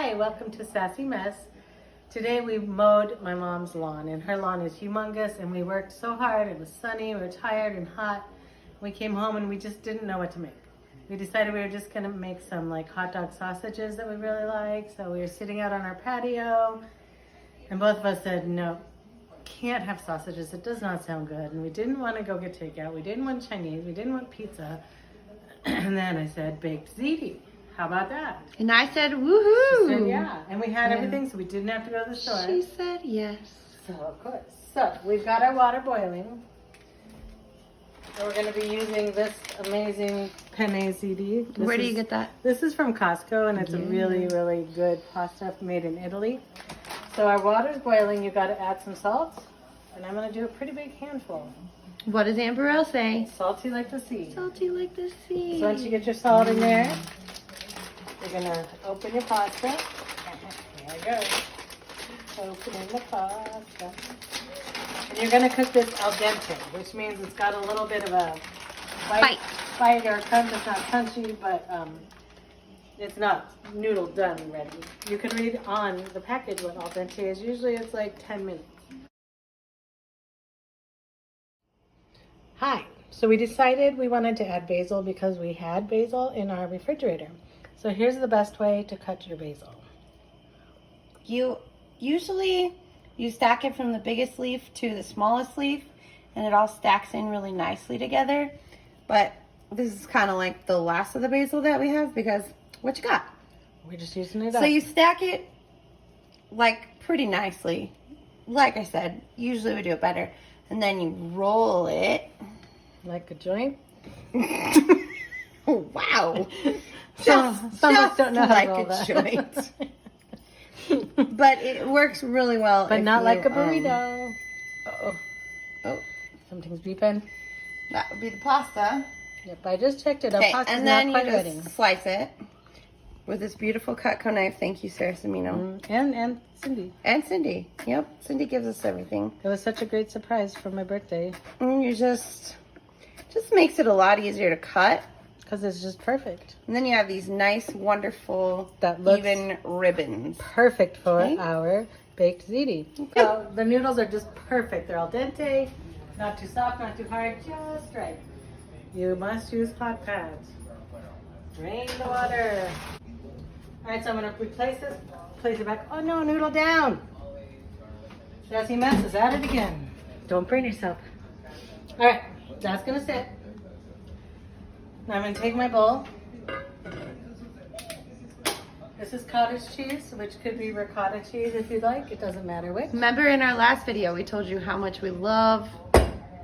Hi, welcome to Sassy Mess. Today we mowed my mom's lawn, and her lawn is humongous, and we worked so hard. It was sunny, we were tired and hot. We came home and we just didn't know what to make. We decided we were just gonna make some like hot dog sausages that we really like. So we were sitting out on our patio, and both of us said, no, can't have sausages, it does not sound good. And we didn't want to go get takeout, we didn't want Chinese, we didn't want pizza. And then I said, baked ziti. How about that? And I said, woohoo! She said, yeah. And we had everything, so we didn't have to go to the store. She said yes. So, of course. So, we've got our water boiling. And we're going to be using this amazing penne ziti. Where do you get that? This is from Costco, and it's a really, really good pasta made in Italy. So, our water's boiling. You've got to add some salt. And I'm going to do a pretty big handful. What does Aunt Burrell say? Salty like the sea. Salty like the sea. So, once you get your salt in there, you're going to open your pasta. There you go. Open in the pasta. And you're going to cook this al dente, which means it's got a little bit of a bite or crunch. It's not crunchy, but it's not noodle done ready. You can read on the package what al dente is. Usually it's like 10 minutes. Hi. So we decided we wanted to add basil because we had basil in our refrigerator. So here's the best way to cut your basil. You stack it from the biggest leaf to the smallest leaf, and it all stacks in really nicely together. But this is kind of like the last of the basil that we have, because what you got? We're just using it up. So you stack it like pretty nicely. Like I said, usually we do it better. And then you roll it. Like a joint? Oh, wow. Some of us don't know how to roll like that. a joint. But it works really well. But not like a burrito. Oh, Something's beeping. that would be the pasta. Yep, I just checked it. Our Okay, pasta's and then not you quite just ready. slice it with this beautiful Cutco knife. Thank you, Sarah Semino. And Cindy. And Cindy. Yep, Cindy gives us everything. It was such a great surprise for my birthday. And you just makes it a lot easier to cut. Because it's just perfect. And then you have these nice, wonderful, That looks even ribbons. Perfect for Okay. our baked ziti. Okay. So the noodles are just perfect. They're al dente, not too soft, not too hard, just right. You must use hot pads. Drain the water. All right, so I'm going to replace this. Place it back. Oh no, noodle down. Sassy Mess is at it again. Don't burn yourself. All right, that's going to sit. Now I'm going to take my bowl. This is cottage cheese, which could be ricotta cheese if you'd like. It doesn't matter which. Remember in our last video, we told you how much we love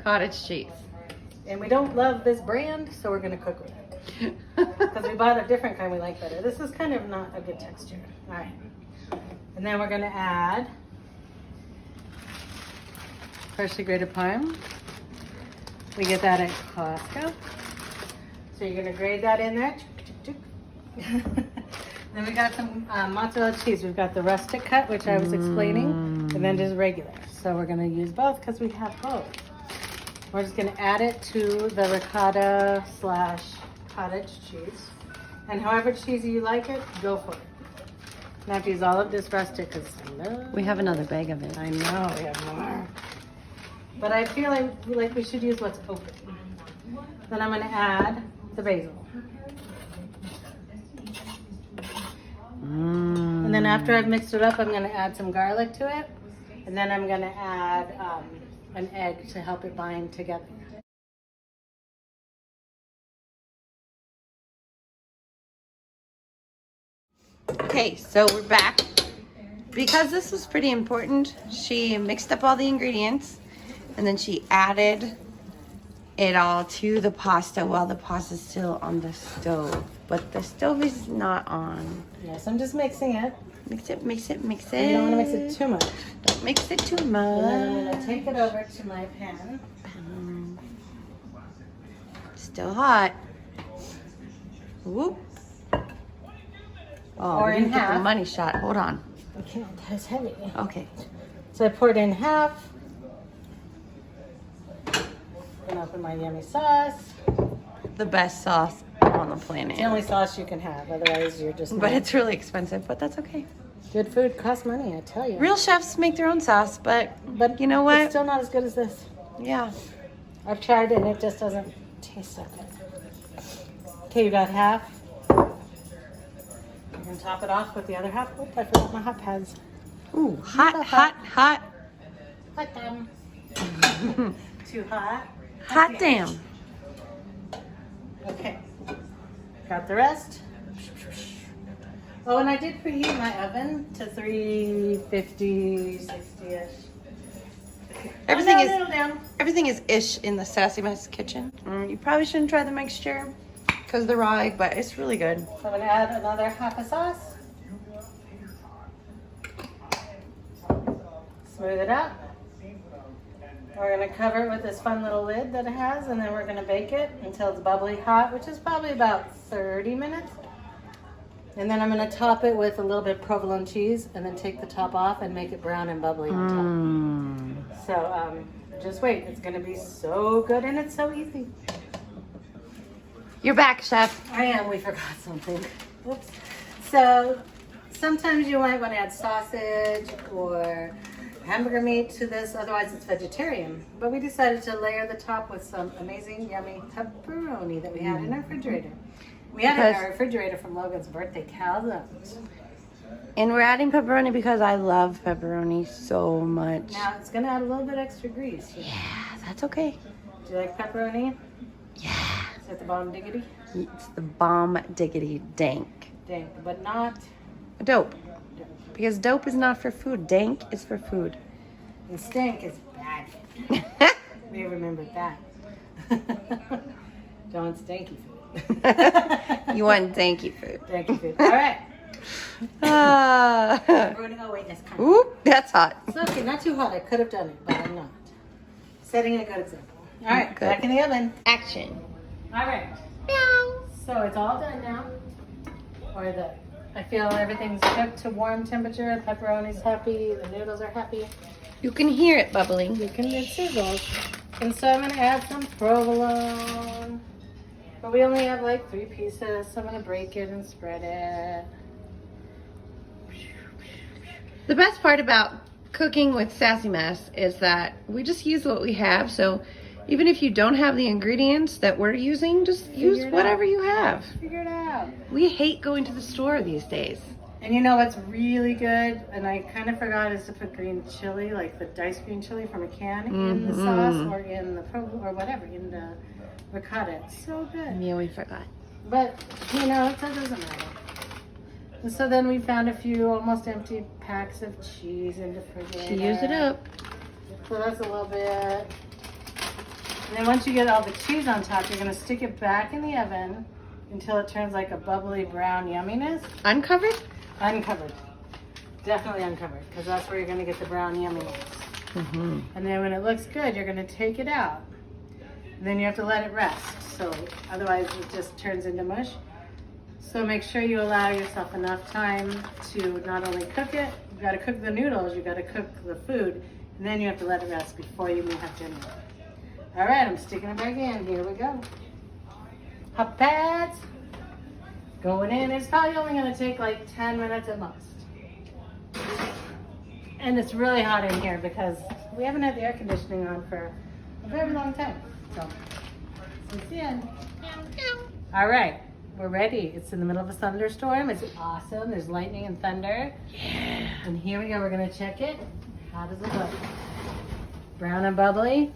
cottage cheese. And we don't love this brand, so we're going to cook with it. Because we bought a different kind we like better. This is kind of not a good texture. All right. And then we're going to add freshly grated parm. We get that at Costco. So you're going to grate that in there. Then we got some mozzarella cheese. We've got the rustic cut, which I was explaining, and then just regular. So we're going to use both because we have both. We're just going to add it to the ricotta / cottage cheese. And however cheesy you like it, go for it. And I have to use all of this rustic because I love We have another bag of it. I know we have more. But I feel like we should use what's open. Then I'm going to add the basil. And then after I've mixed it up, I'm going to add some garlic to it. And then I'm going to add an egg to help it bind together. Okay, so we're back. Because this was pretty important, she mixed up all the ingredients and then she added it all to the pasta while the pasta's still on the stove. But the stove is not on. Yes, I'm just mixing it. Mix it, mix it, mix it. You don't want to mix it too much. Don't mix it too much. And then I'm going to take it over to my pan. Still hot. Whoop. Oh, Or we in didn't get the half. money shot. Hold on. I can't, that's heavy. Okay. So I poured in half. Gonna open my yummy sauce. The best sauce on on the It's planet. the only sauce you can have. Otherwise, you're just. But it's really expensive, but that's okay. Good food costs money, I tell you. Real chefs make their own sauce, but you know It's what? still not as good as this. Yeah. I've tried it and it just doesn't taste so good. Okay, you got half. You can top it off with the other half. Oop, I forgot my hot pads. Ooh, hot, hot, hot. Hot damn. Too hot? Hot damn. Okay. Got the rest. Oh, and I did preheat my oven to 350, 60-ish. Everything is ish in the Sassy Mess kitchen. You probably shouldn't try the mixture because they're raw egg, but it's really good. So I'm gonna add another half a sauce. Smooth it out. We're gonna cover it with this fun little lid that it has, and then we're gonna bake it until it's bubbly hot, which is probably about 30 minutes. And then I'm gonna top it with a little bit of provolone cheese, and then take the top off and make it brown and bubbly on top. So just wait, it's gonna be so good, and it's so easy. You're back, chef. I am, we forgot something. Whoops. So sometimes you might want to add sausage or hamburger meat to this, otherwise it's vegetarian. But we decided to layer the top with some amazing, yummy pepperoni that we had in our refrigerator. We had it in our refrigerator from Logan's birthday calendar. And we're adding pepperoni because I love pepperoni so much. Now it's gonna add a little bit extra grease. Yeah, that's okay. Do you like pepperoni? Yeah. Is it the bomb diggity? It's the bomb diggity dank. Dank, but not Dope. Because dope is not for food. Dank is for food. and stank is bad. We remembered that. Don't stanky food. You want danky food. Danky food. All right. We're gonna go wait this kind. Oop, that's hot. It's okay, not too hot. I could have done it, but I'm not. Setting a good example. All right, Good. back in the oven. Action. All right. Meow. So it's all done now. I feel everything's cooked to warm temperature. The pepperoni's happy. The noodles are happy. You can hear it bubbling. You can mix sizzles. And so I'm gonna add some provolone. But we only have like 3 pieces, so I'm gonna break it and spread it. The best part about cooking with Sassy Mess is that we just use what we have. So even if you don't have the ingredients that we're using, just use whatever you have. Figure it out. We hate going to the store these days. And you know what's really good, and I kind of forgot, is to put green chili, like the diced green chili from a can, in the sauce or in the or whatever, in the ricotta. It's so good. Yeah, we forgot. But, you know, it doesn't matter. And so then we found a few almost empty packs of cheese in the refrigerator. To use it up. So that's a little bit. And then once you get all the cheese on top, you're going to stick it back in the oven until it turns like a bubbly brown yumminess. Uncovered? Uncovered. Definitely uncovered, because that's where you're going to get the brown yumminess. And then when it looks good, you're going to take it out. And then you have to let it rest. So otherwise it just turns into mush. So make sure you allow yourself enough time to not only cook it, you got to cook the noodles, you got to cook the food, and then you have to let it rest before you even have dinner. All right, I'm sticking it back in. Here we go. Hot pads going in. It's probably only going to take like 10 minutes at most. And it's really hot in here because we haven't had the air conditioning on for a very long time. So, it's the end. All right, we're ready. It's in the middle of a thunderstorm. It's awesome. There's lightning and thunder. Yeah. And here we go. We're going to check it. How does it look? Brown and bubbly.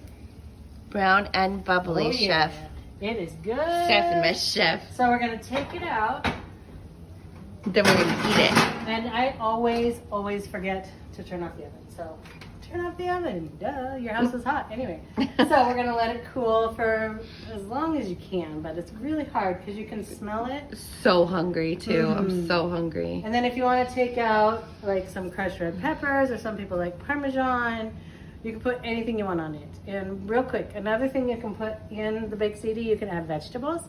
Brown and bubbly, Oh, yeah. chef. It is good. Sassy Mess chef. So we're going to take it out. Then we're going to eat it. And I always forget to turn off the oven. So turn off the oven. Duh, your house is hot. Anyway, so we're going to let it cool for as long as you can. But it's really hard because you can smell it. So hungry, too. I'm so hungry. And then if you want to take out like some crushed red peppers, or some people like Parmesan, you can put anything you want on it. And real quick, another thing you can put in the baked ziti, you can add vegetables.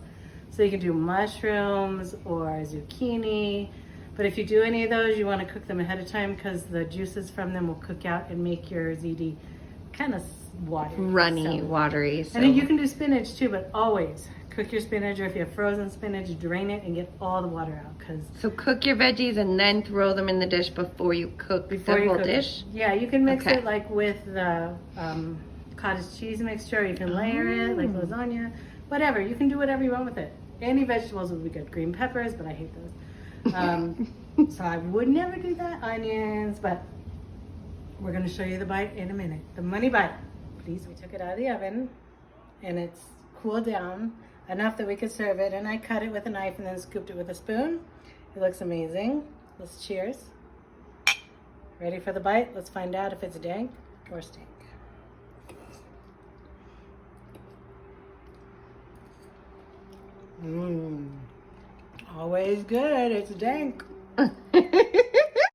So you can do mushrooms or zucchini. But if you do any of those, you want to cook them ahead of time because the juices from them will cook out and make your ziti kind of watery. Runny, watery. So. And then you can do spinach too, but always cook your spinach, or if you have frozen spinach, drain it and get all the water out. So cook your veggies and then throw them in the dish before you cook the whole dish? Yeah, you can mix Okay. it like with the cottage cheese mixture. You can layer it like lasagna, whatever. You can do whatever you want with it. Any vegetables would be good. Green peppers, but I hate those. So I would never do that. Onions, but we're gonna show you the bite in a minute. The money bite. Please, we took it out of the oven and it's cooled down enough that we could serve it. And I cut it with a knife and then scooped it with a spoon. It looks amazing. Let's cheers. Ready for the bite? Let's find out if it's dank or stink. Always good. It's dank.